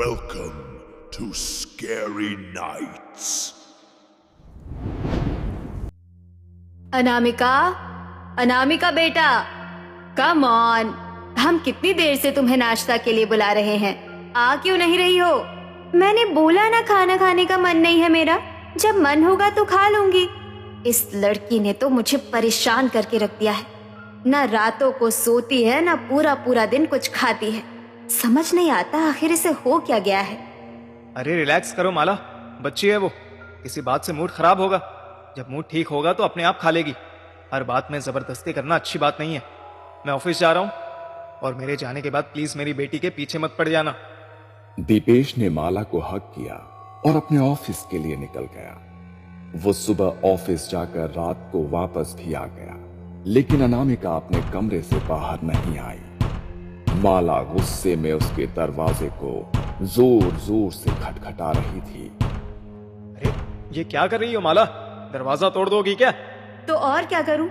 Welcome to Scary Nights. Anamika, Anamika बेटा, come on. हम कितनी देर से तुम्हें नाश्ता के लिए बुला रहे हैं, आ क्यों नहीं रही हो? मैंने बोला ना खाना खाने का मन नहीं है मेरा, जब मन होगा तो खा लूंगी। इस लड़की ने तो मुझे परेशान करके रख दिया है, ना रातों को सोती है ना पूरा पूरा दिन कुछ खाती है। समझ नहीं आता आखिर इसे हो क्या गया है। अरे रिलैक्स करो माला, बच्ची है वो, किसी बात से मूड खराब होगा। जब मूड ठीक होगा तो अपने आप खा लेगी। हर बात में जबरदस्ती करना अच्छी बात नहीं है। मैं ऑफिस जा रहा हूँ और मेरे जाने के बाद प्लीज मेरी बेटी के पीछे मत पड़ जाना। दीपेश ने माला को हक किया और अपने ऑफिस के लिए निकल गया। वो सुबह ऑफिस जाकर रात को वापस भी आ गया, लेकिन अनामिका अपने कमरे से बाहर नहीं आई। माला गुस्से में उसके दरवाजे को जोर जोर से खटखटा रही थी। अरे ये क्या कर रही हो माला, दरवाजा तोड़ दोगी क्या? तो और क्या करूं?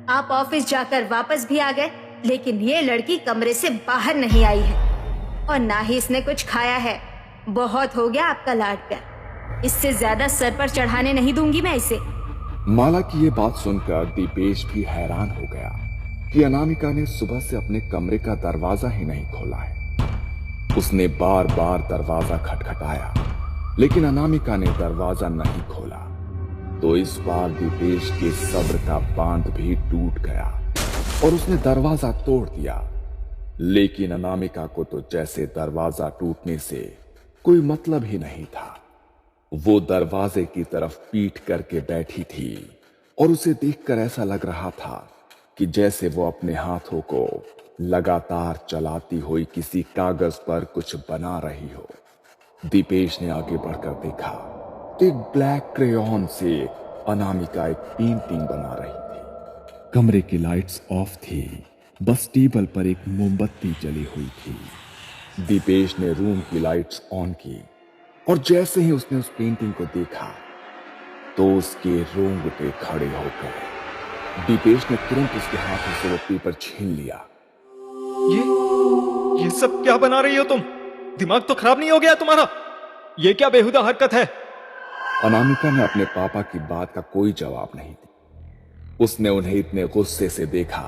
आप ऑफिस जाकर वापस भी आ गए, लेकिन ये लड़की कमरे से बाहर नहीं आई है और ना ही इसने कुछ खाया है। बहुत हो गया आपका लाड प्यार, इससे ज्यादा सर पर चढ़ाने नहीं दूंगी मैं इसे। माला की ये बात सुनकर दीपेश भी हैरान हो गया कि अनामिका ने सुबह से अपने कमरे का दरवाजा ही नहीं खोला है। उसने बार बार दरवाजा खटखटाया, लेकिन अनामिका ने दरवाजा नहीं खोला। तो इस बार दीपेश के सब्र का बांध भी टूट गया और उसने दरवाजा तोड़ दिया। लेकिन अनामिका को तो जैसे दरवाजा टूटने से कोई मतलब ही नहीं था। वो दरवाजे की तरफ पीठ करके बैठी थी और उसे देखकर ऐसा लग रहा था कि जैसे वो अपने हाथों को लगातार चलाती हुई किसी कागज पर कुछ बना रही हो। दीपेश ने आगे बढ़कर देखा तो एक ब्लैक क्रेयॉन से अनामिका एक पेंटिंग बना रही थी। कमरे की लाइट्स ऑफ थी, बस टेबल पर एक मोमबत्ती जली हुई थी। दीपेश ने रूम की लाइट्स ऑन की और जैसे ही उसने उस पेंटिंग को देखा तो उसके रोंगटे खड़े हो गए। दीपेश ने तुरंत उसके हाथों से वो पेपर छीन लिया। ये सब क्या बना रही हो तुम? दिमाग तो खराब नहीं हो गया तुम्हारा? ये क्या बेहुदा हरकत है? अनामिका ने अपने पापा की बात का कोई जवाब नहीं दिया। उसने उन्हें इतने गुस्से से देखा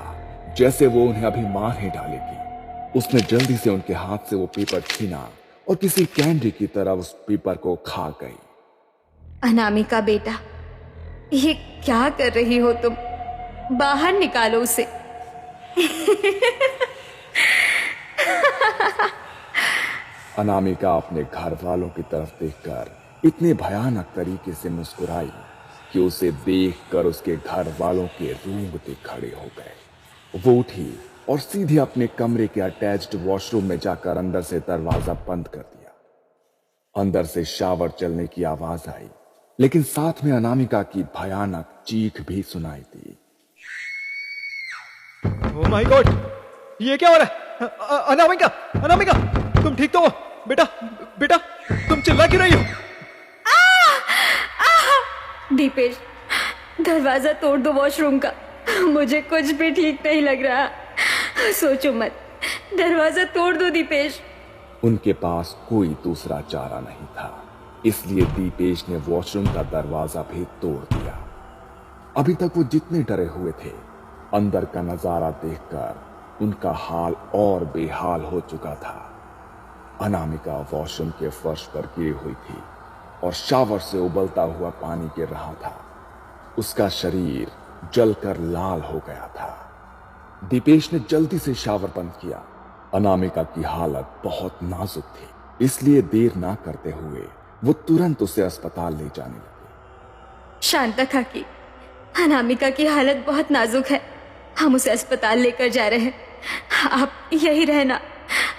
जैसे वो उन्हें अभी मार ही डालेगी। उसने जल्दी से उनके हाथ से वो पेपर छीना और किसी कैंडी की तरह उस पेपर को खा गई। अनामिका बेटा, ये क्या कर रही हो तुम? बाहर निकालो उसे। अनामिका अपने घर वालों की तरफ देखकर इतने भयानक तरीके से मुस्कुराई कि उसे देखकर उसके घर वालों के रोंगटे खड़े हो गए। वो उठी और सीधे अपने कमरे के अटैच्ड वॉशरूम में जाकर अंदर से दरवाजा बंद कर दिया। अंदर से शावर चलने की आवाज आई, लेकिन साथ में अनामिका की भयानक चीख भी सुनाई दी। ओह माय गॉड, ये क्या हो रहा है? अनामिका, अनामिका, तुम ठीक तो हो? बेटा, बेटा, तुम चिल्ला क्यों रही हो? दीपेश, दरवाजा तोड़ दो वॉशरूम का। मुझे कुछ भी ठीक नहीं लग रहा। सोचो मत, दरवाजा तोड़ दो दीपेश। उनके पास कोई दूसरा चारा नहीं था, इसलिए दीपेश ने वॉशरूम का दरवाजा भी तोड़ दिया। अभी तक वो जितने डरे हुए थे, अंदर का नजारा देखकर उनका हाल और बेहाल हो चुका था। अनामिका वॉशरूम के फर्श पर गिरी हुई थी और शावर से उबलता हुआ पानी गिर रहा था। उसका शरीर जलकर लाल हो गया था। दीपेश ने जल्दी से शावर बंद किया। अनामिका की हालत बहुत नाजुक थी, इसलिए देर ना करते हुए वो तुरंत उसे अस्पताल ले जाने लगे। शांता काकी, अनामिका की हालत बहुत नाजुक है, हम उसे अस्पताल लेकर जा रहे हैं। आप यही रहना,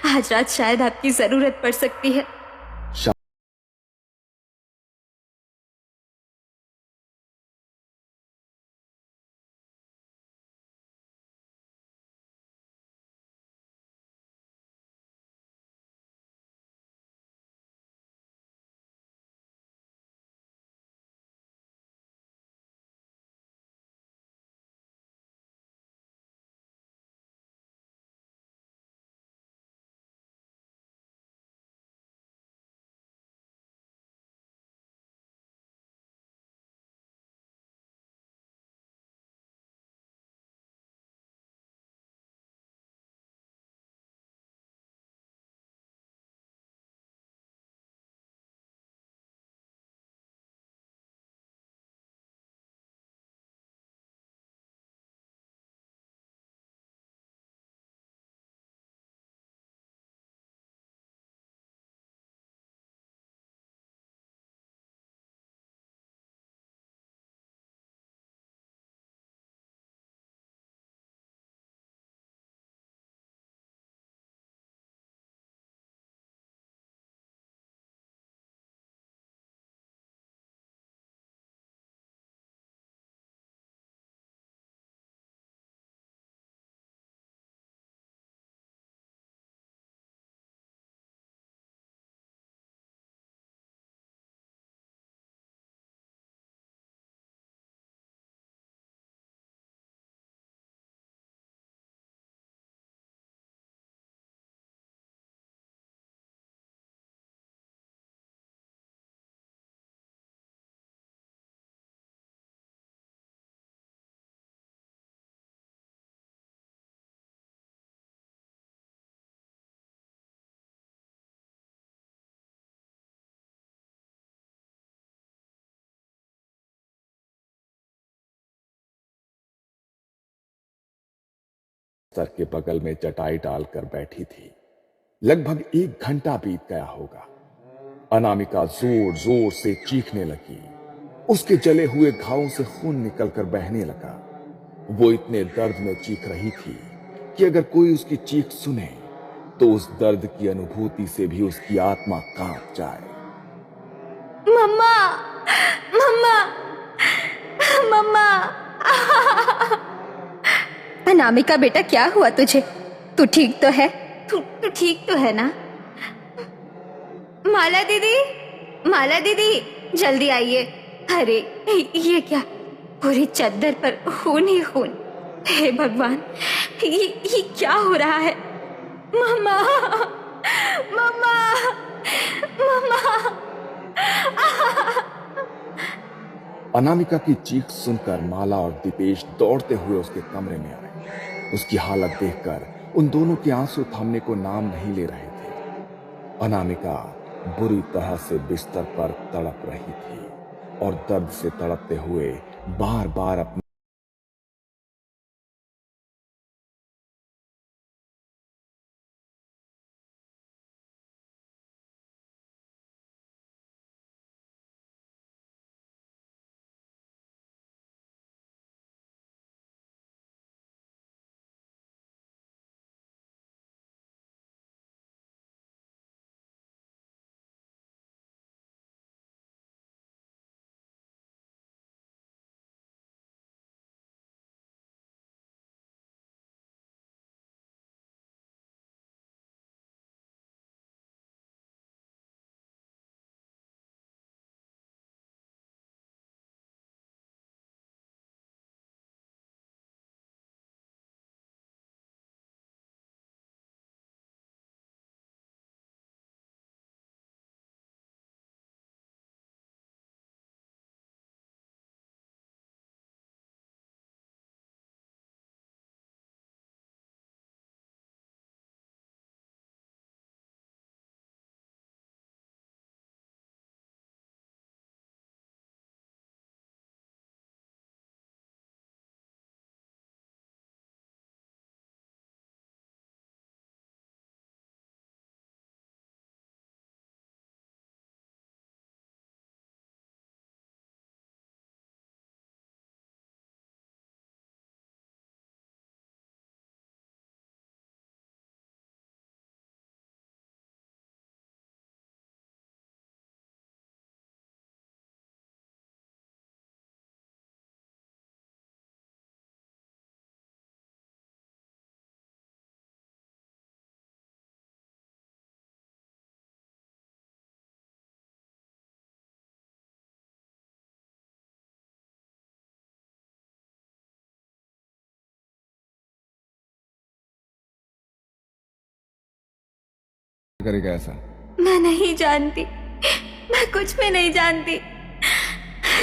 आज रात शायद आपकी जरूरत पड़ सकती है। सर के बगल में चटाई डालकर बैठी थी। लगभग 1 घंटा बीत गया होगा। अनामिका जोर जोर से चीखने लगी। उसके जले हुए घावों से खून निकलकर बहने लगा। वो इतने दर्द में चीख रही थी कि अगर कोई उसकी चीख सुने तो उस दर्द की अनुभूति से भी उसकी आत्मा कांप जाए। मम्मा, मम्मा, मम्मा। अनामिका बेटा, क्या हुआ तुझे? तू ठीक तो है? तू ठीक तो है ना? माला दीदी, माला दीदी, जल्दी आइए। अरे ये क्या, पूरी चद्दर पर खून ही खून। हे भगवान, ये क्या हो रहा है? मम्मा, मम्मा, मम्मा। अनामिका की चीख सुनकर माला और दीपेश दौड़ते हुए उसके कमरे में आए। उसकी हालत देखकर उन दोनों के आंसू थमने को नाम नहीं ले रहे थे। अनामिका बुरी तरह से बिस्तर पर तड़प रही थी और दर्द से तड़पते हुए बार बार अपने करेगा ऐसा? मैं नहीं जानती, मैं कुछ भी नहीं जानती,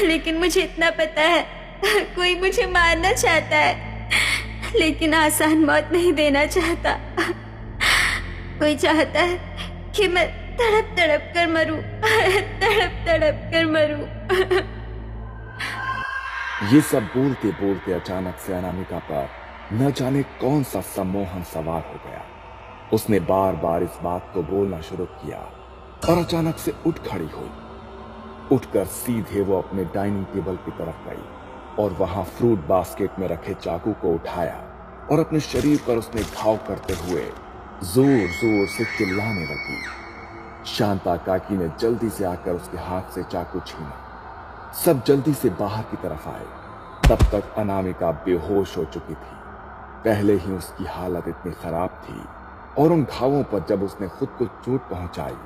लेकिन मुझे इतना पता है, कोई मुझे मारना चाहता है, लेकिन आसान मौत नहीं देना चाहता। कोई चाहता है कि मैं तड़प तड़प कर मरूं, तड़प तड़प कर मरूं। ये सब बोलते बोलते अचानक से अनामिका पर न जाने कौन सा सम्मोहन सवार हो गया। उसने बार बार इस बात को बोलना शुरू किया और अचानक से उठ खड़ी हुई। उठकर सीधे वो अपने डाइनिंग टेबल की तरफ गई और वहां फ्रूट बास्केट में रखे चाकू को उठाया और अपने शरीर पर उसने घाव करते हुए जोर जोर से चिल्लाने लगी। शांता काकी ने जल्दी से आकर उसके हाथ से चाकू छीना। सब जल्दी से बाहर की तरफ आए। तब तक अनामिका बेहोश हो चुकी थी। पहले ही उसकी हालत इतनी खराब थी और उन घावों पर जब उसने खुद को चोट पहुंचाई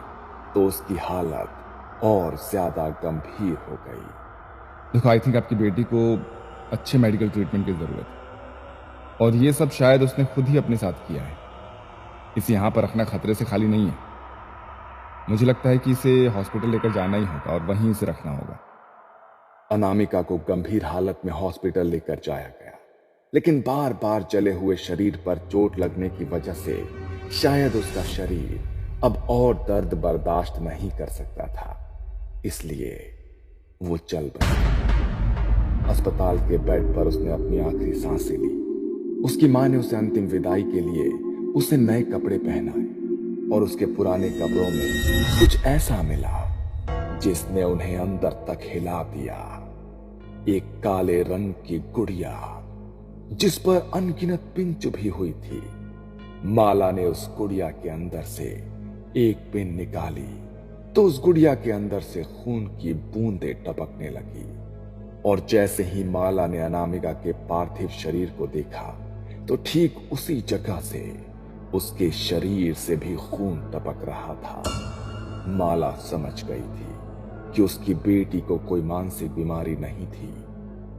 तो उसकी हालत और ज्यादा गंभीर हो गई। देखो, आई थिंक आपकी बेटी को अच्छे मेडिकल ट्रीटमेंट की जरूरत है और ये सब शायद उसने खुद ही अपने साथ किया है। इसे यहाँ पर रखना खतरे से खाली नहीं है। मुझे लगता है कि इसे हॉस्पिटल लेकर जाना ही होगा और वहीं इसे रखना होगा। अनामिका को गंभीर हालत में हॉस्पिटल लेकर जाया गया, लेकिन बार बार जले हुए शरीर पर चोट लगने की वजह से शायद उसका शरीर अब और दर्द बर्दाश्त नहीं कर सकता था, इसलिए वो चल बसा। अस्पताल के बेड पर उसने अपनी आखिरी सांसें ली। उसकी मां ने उसे अंतिम विदाई के लिए उसे नए कपड़े पहनाए और उसके पुराने कपड़ों में कुछ ऐसा मिला जिसने उन्हें अंदर तक हिला दिया। एक काले रंग की गुड़िया जिस पर अनगिनत पिन चुभी हुई थी। माला ने उस गुड़िया के अंदर से एक पिन निकाली तो उस गुड़िया के अंदर से खून की बूंदें टपकने लगी और जैसे ही माला ने अनामिका के पार्थिव शरीर को देखा तो ठीक उसी जगह से उसके शरीर से भी खून टपक रहा था। माला समझ गई थी कि उसकी बेटी को कोई मानसिक बीमारी नहीं थी,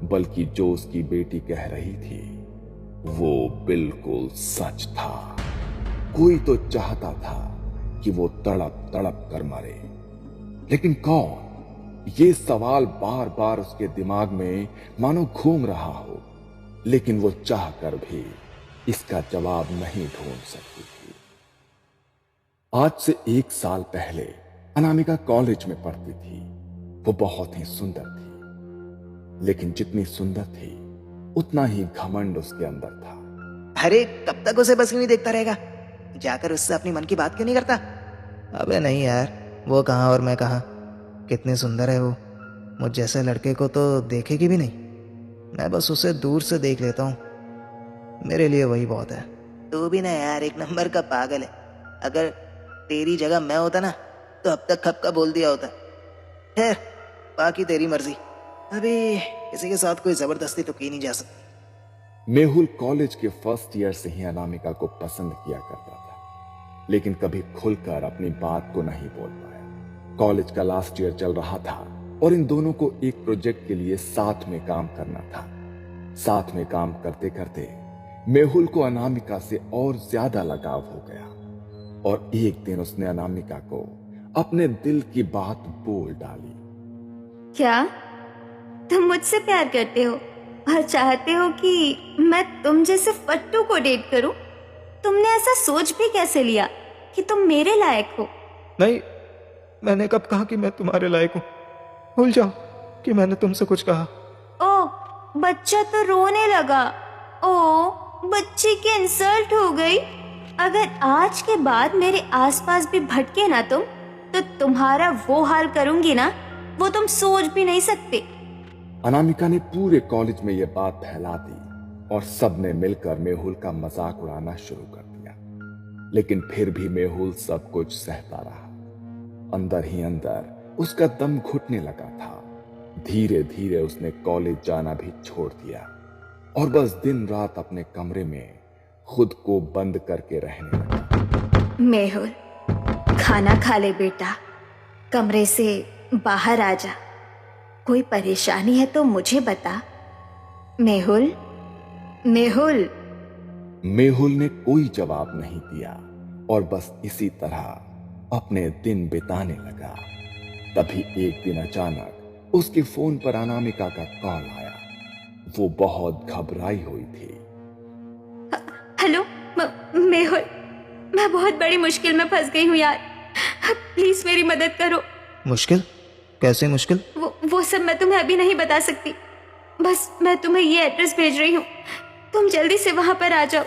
बल्कि जो उसकी बेटी कह रही थी वो बिल्कुल सच था। कोई तो चाहता था कि वो तड़प तड़प कर मरे, लेकिन कौन? ये सवाल बार बार उसके दिमाग में मानो घूम रहा हो, लेकिन वो चाहकर भी इसका जवाब नहीं ढूंढ सकती थी। आज से 1 साल पहले अनामिका कॉलेज में पढ़ती थी। वो बहुत ही सुंदर थी, लेकिन जितनी सुंदर थी उतना ही घमंड उसके अंदर था। अरे कब तक उसे बस यूं ही देखता रहेगा? जाकर उससे अपनी मन की बात क्यों नहीं करता? अबे नहीं यार, वो कहाँ और मैं कहाँ। कितनी सुंदर है वो, मुझ जैसे लड़के को तो देखेगी भी नहीं। मैं बस उसे दूर से देख लेता हूँ, मेरे लिए वही बहुत है। तू भी ना यार एक नंबर का पागल है। अगर तेरी जगह मैं होता ना तो अब तक खप का बोल दिया होता। खैर बाकी तेरी मर्जी। अभी किसी के साथ कोई जबरदस्ती तो की नहीं जा सकती। मेहुल कॉलेज के फर्स्ट ईयर से ही अनामिका को पसंद किया करता था, लेकिन कभी खुलकर अपनी बात को नहीं बोल पाया। कॉलेज का लास्ट ईयर चल रहा था और इन दोनों को एक प्रोजेक्ट के लिए साथ में काम करना था। साथ में काम करते करते मेहुल को अनामिका से और ज्यादा लगाव हो गया और एक दिन उसने अनामिका को अपने दिल की बात बोल डाली। क्या तुम मुझसे प्यार करते हो और चाहते हो कि मैं तुम जैसे फट्टू को डेट करूं? तुमने ऐसा सोच भी कैसे लिया कि तुम मेरे लायक हो? नहीं, मैंने कब कहा कि मैं तुम्हारे लायक हूं? भूल जाओ कि मैंने तुमसे कुछ कहा। ओ, बच्चा तो रोने लगा। ओ, बच्ची की इंसल्ट हो गई। अगर आज के बाद मेरे आसपास भी भटके ना तुम, तो तुम्हारा वो हाल करूंगी ना, वो तुम सोच भी नहीं सकते। अनामिका ने पूरे कॉलेज में यह बात फैला दी और सबने मिलकर मेहुल का मजाक उड़ाना शुरू कर दिया। लेकिन फिर भी मेहुल सब कुछ सहता रहा। अंदर ही अंदर उसका दम घुटने लगा था। धीरे धीरे उसने कॉलेज जाना भी छोड़ दिया और बस दिन रात अपने कमरे में खुद को बंद करके रहने लगा। मेहुल, खाना खा ले बेटा, कमरे से बाहर आ जा। कोई परेशानी है तो मुझे बता। मेहुल, मेहुल। मेहुल ने कोई जवाब नहीं दिया और बस इसी तरह अपने दिन बिताने लगा। तभी एक दिन अचानक उसके फोन पर अनामिका का कॉल आया। वो बहुत घबराई हुई थी। हेलो मेहुल, मैं बहुत बड़ी मुश्किल में फंस गई हूँ यार, प्लीज मेरी मदद करो। मुश्किल? कैसे मुश्किल? वो सब मैं तुम्हें अभी नहीं बता सकती। बस मैं तुम्हें ये एड्रेस भेज रही हूँ, तुम जल्दी से वहां पर आ जाओ।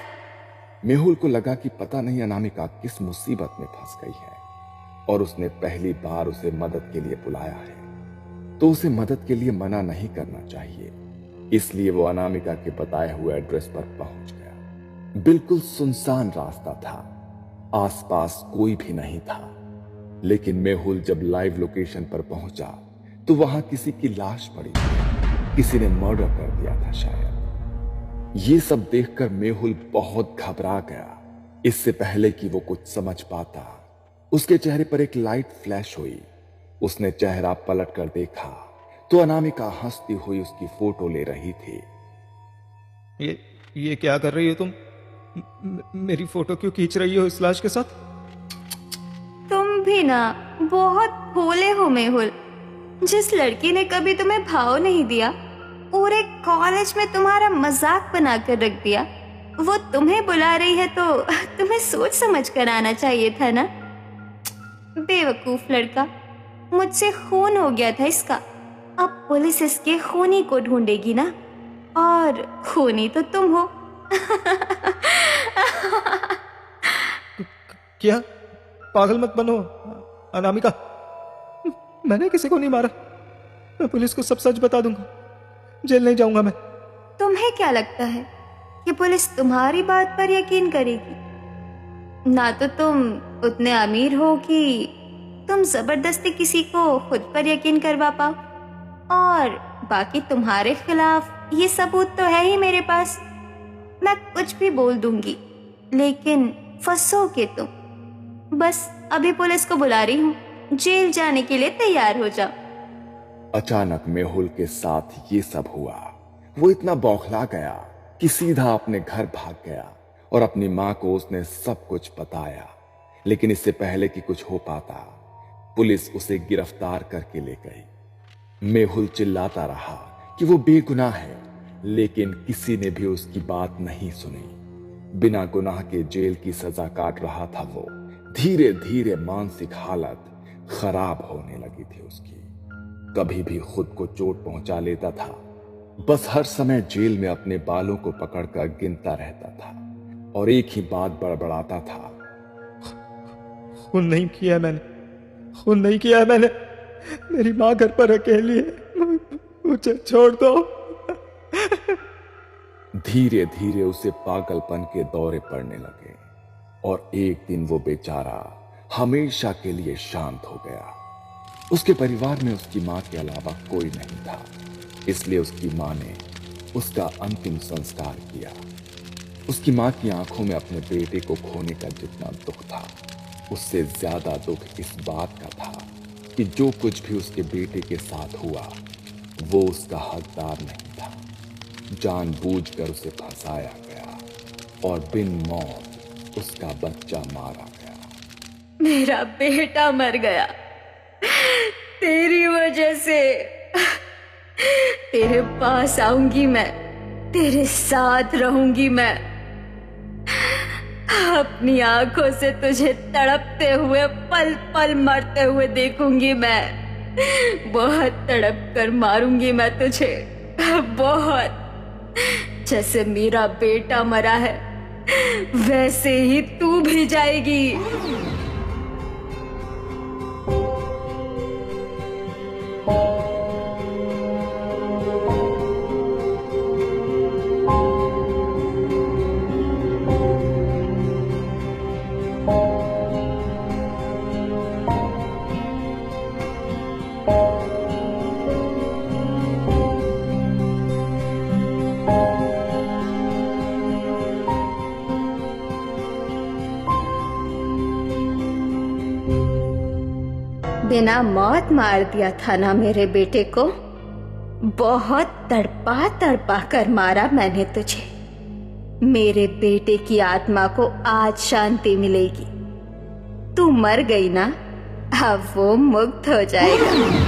मेहुल को लगा कि पता नहीं अनामिका किस मुसीबत में फंस गई है और उसने पहली बार उसे मदद के लिए बुलाया है, तो उसे मदद के लिए मना नहीं करना चाहिए। इसलिए वो अनामिका के बताए हुए एड्रेस पर पहुंच गया। बिल्कुल सुनसान रास्ता था, आसपास कोई भी नहीं था। लेकिन मेहुल जब लाइव लोकेशन पर पहुंचा तो वहां किसी की लाश पड़ी थी। किसी ने मर्डर कर दिया था शायद। ये सब देखकर मेहुल बहुत घबरा गया। इससे पहले कि वो कुछ समझ पाता, उसके चेहरे पर एक लाइट फ्लैश हुई। उसने चेहरा पलट कर देखा तो अनामिका हंसती हुई उसकी फोटो ले रही थी। ये क्या कर रही हो तुम? मेरी फोटो क्यों खींच रही हो इस लाश के साथ? तुम भी ना बहुत भोले हो मेहुल। जिस लड़की ने कभी तुम्हें भाव नहीं दिया, पूरे कॉलेज में तुम्हारा मजाक बनाकर रख दिया, वो तुम्हें बुला रही है तो तुम्हें सोच समझ कर आना चाहिए था ना। बेवकूफ लड़का, मुझसे खून हो गया था इसका। अब पुलिस इसके खूनी को ढूंढेगी ना, और खूनी तो तुम हो। क्या? पागल मत बनो अनामिका, मैंने किसी को नहीं मारा। मैं पुलिस को सब सच बता दूंगा, जेल नहीं जाऊंगा मैं। तुम्हें क्या लगता है कि पुलिस तुम्हारी बात पर यकीन करेगी? ना तो तुम उतने अमीर हो कि तुम जबरदस्ती किसी को खुद पर यकीन करवा पाओ, और बाकी तुम्हारे खिलाफ ये सबूत तो है ही मेरे पास। मैं कुछ भी बोल दूंगी, लेकिन फंसोगे तुम। बस अभी पुलिस को बुला रही हूँ, जेल जाने के लिए तैयार हो जाओ। अचानक मेहुल के साथ ये सब हुआ। वो इतना बौखला गया कि सीधा अपने घर भाग गया और अपनी मां को उसने सब कुछ बताया। लेकिन इससे पहले कि कुछ हो पाता, पुलिस उसे गिरफ्तार करके ले गई। मेहुल चिल्लाता रहा कि वो बेगुनाह है, लेकिन किसी ने भी उसकी बात नहीं सुनी। बिना गुनाह के जेल की सजा काट रहा था वो। धीरे धीरे मानसिक हालत खराब होने लगी थी उसकी। कभी भी खुद को चोट पहुंचा लेता था। बस हर समय जेल में अपने बालों को पकड़कर गिनता रहता था और एक ही बात बड़बड़ाता था, खून नहीं किया मैंने, खून नहीं किया मैंने। मेरी माँ घर पर अकेली है, मुझे छोड़ दो। धीरे धीरे उसे पागलपन के दौरे पड़ने लगे और एक दिन वो बेचारा हमेशा के लिए शांत हो गया। उसके परिवार में उसकी मां के अलावा कोई नहीं था, इसलिए उसकी मां ने उसका अंतिम संस्कार किया। उसकी मां की आंखों में अपने बेटे को खोने का जितना दुख था, उससे ज्यादा दुख इस बात का था कि जो कुछ भी उसके बेटे के साथ हुआ वो उसका हकदार नहीं था। जानबूझकर उसे फंसाया गया और बिन मौत उसका बच्चा मारा गया। मेरा बेटा मर गया तेरी वजह से। तेरे पास आऊंगी मैं, तेरे साथ रहूंगी मैं, अपनी आंखों से तुझे तड़पते हुए पल पल मरते हुए देखूंगी मैं। बहुत तड़प कर मारूंगी मैं तुझे, बहुत। जैसे मेरा बेटा मरा है वैसे ही तू भी जाएगी। बिना मौत मार दिया था ना मेरे बेटे को। बहुत तड़पा तड़पा कर मारा मैंने तुझे। मेरे बेटे की आत्मा को आज शांति मिलेगी। तू मर गई ना, अब वो मुक्त हो जाएगा।